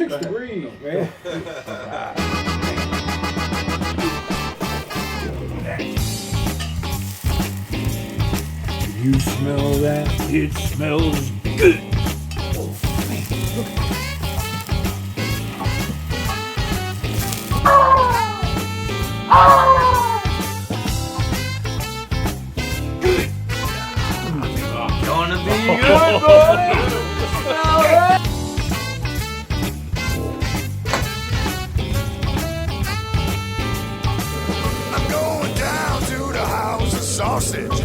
6 degrees, man. You smell that? It smells good. Gonna be good, boy. I'm going down to the house of sausage.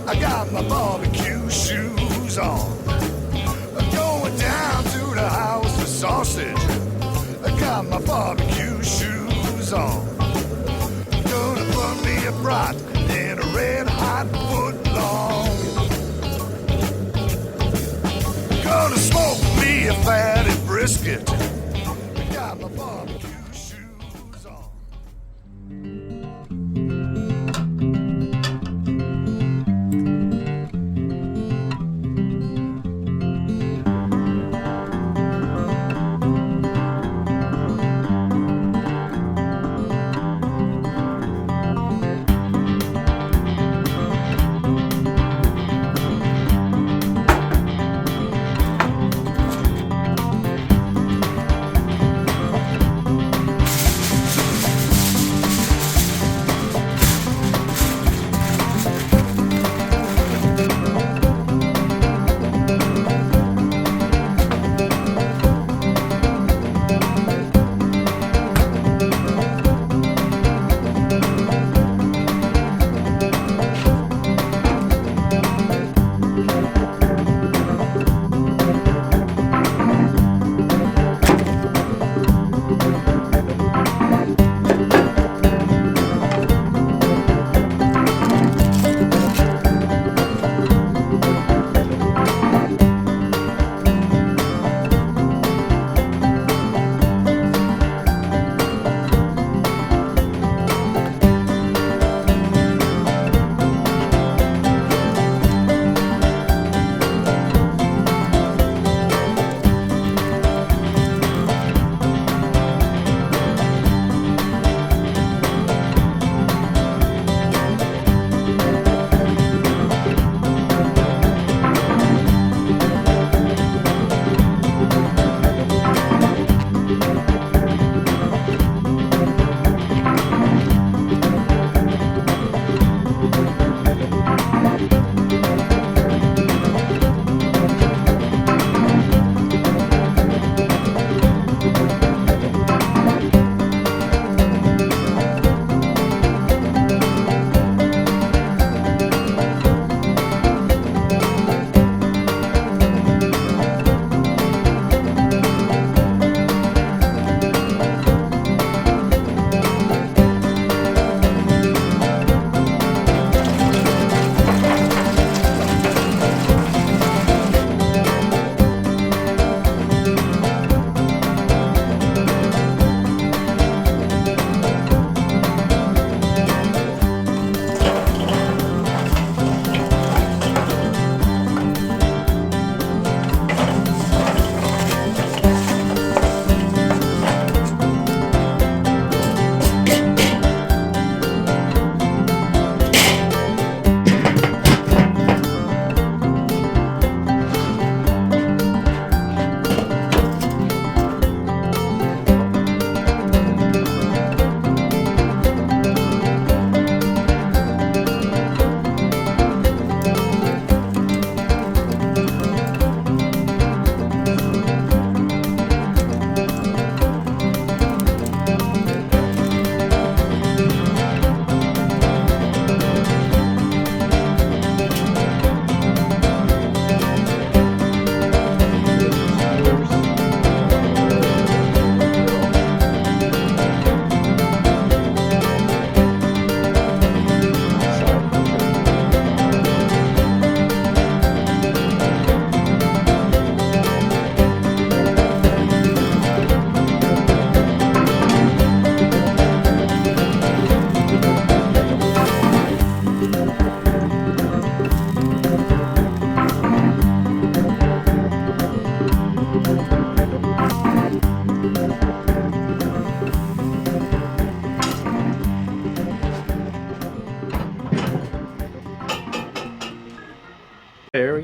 I got my BBQ shoes on. I'm going down to the house of sausage. I got my BBQ shoes on. Gonna put me a brat in a red hot foot long. Gonna smoke me a fatty brisket. I got my BBQ shoes on.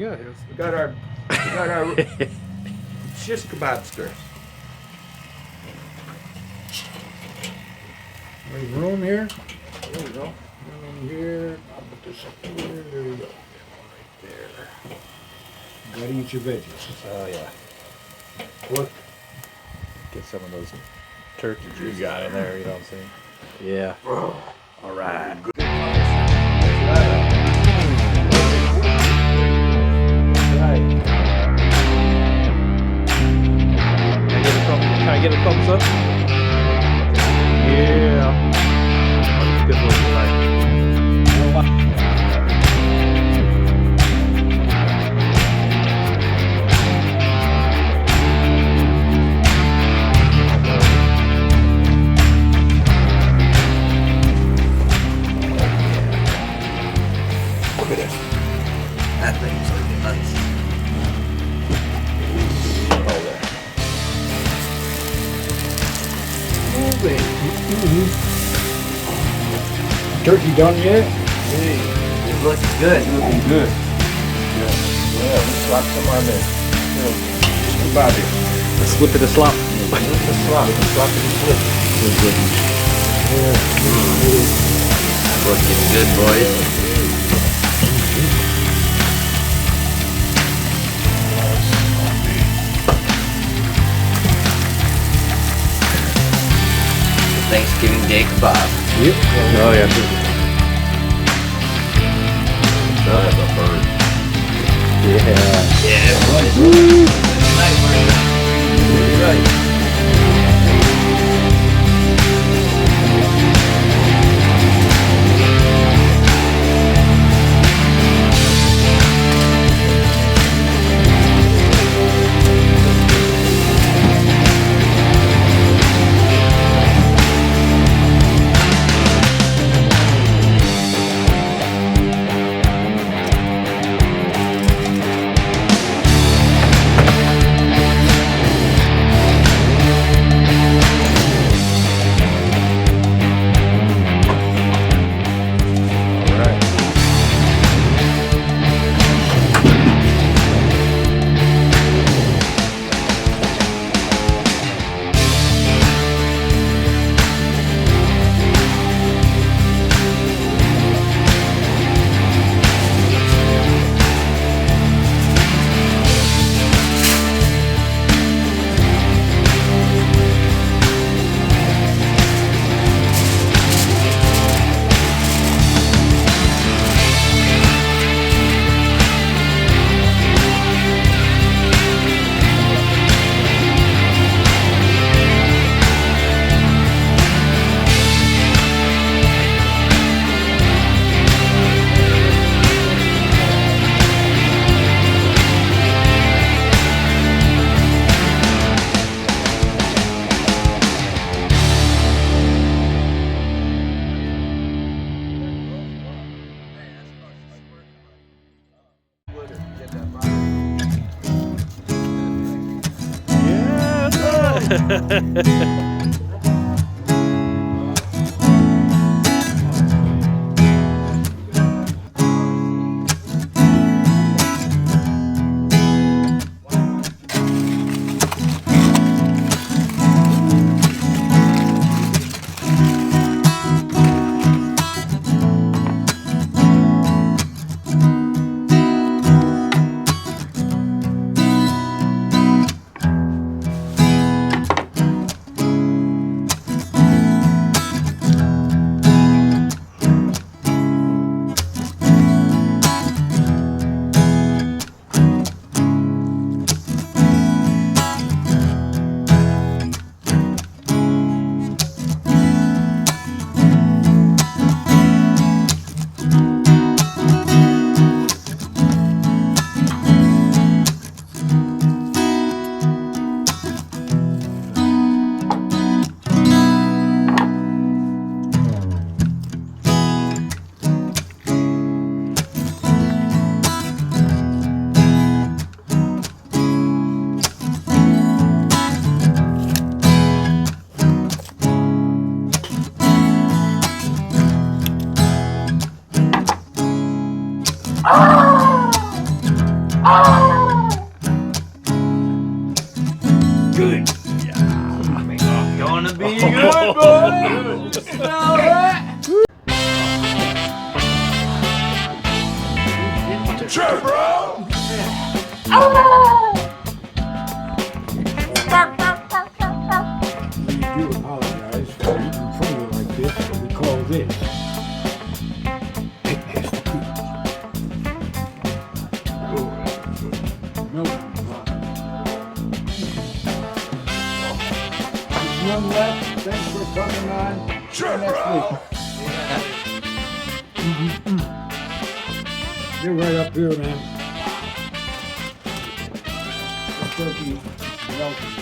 yeah. We got our shish kebabsters. There's room here. There you go. Room here. I'll put this up here. There you go. Right there. Gotta eat your veggies. Oh yeah. What? Get some of those turkey you got in there. You know what I'm saying? Yeah. All right. Can I get a thumbs up? Yeah. Good looking, right? Look at this. That thing's looking nice. Turkey done yet? It looks good. Looking good. Yeah, we slap some on there. Just about it. A slip of the slop. The slop. The slop and slip. Looking good, boys. Thanksgiving Day kebab. Yep. Oh yeah. That's a bird. Yeah. Yeah, boys. Nice bird. Right. Gonna be good, boys. Smell that? Sure, bro. We do apologize for eating in front of you like this, but we call this pit Master Pete. Milk. There's one left. Thanks for coming on. Sure, Next bro. week. You're right up here, man. This turkey melted.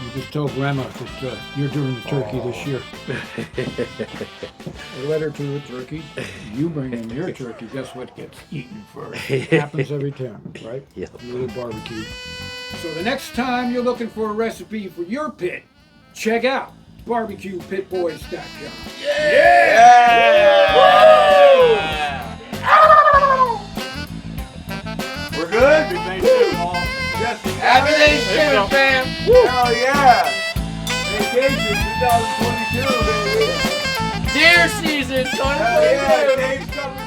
You just told Grandma that you're doing the turkey this year. We let her do the turkey. You bring in your turkey. Guess what gets eaten first? It happens every time, right? Yep. A little barbecue. So the next time you're looking for a recipe for your pit, check out BBQPitBoys.com. We're good? Happy Thanksgiving, fam. Hell yeah! Vacation 2022, baby! Deer season 2022. Hell yeah! Dave's coming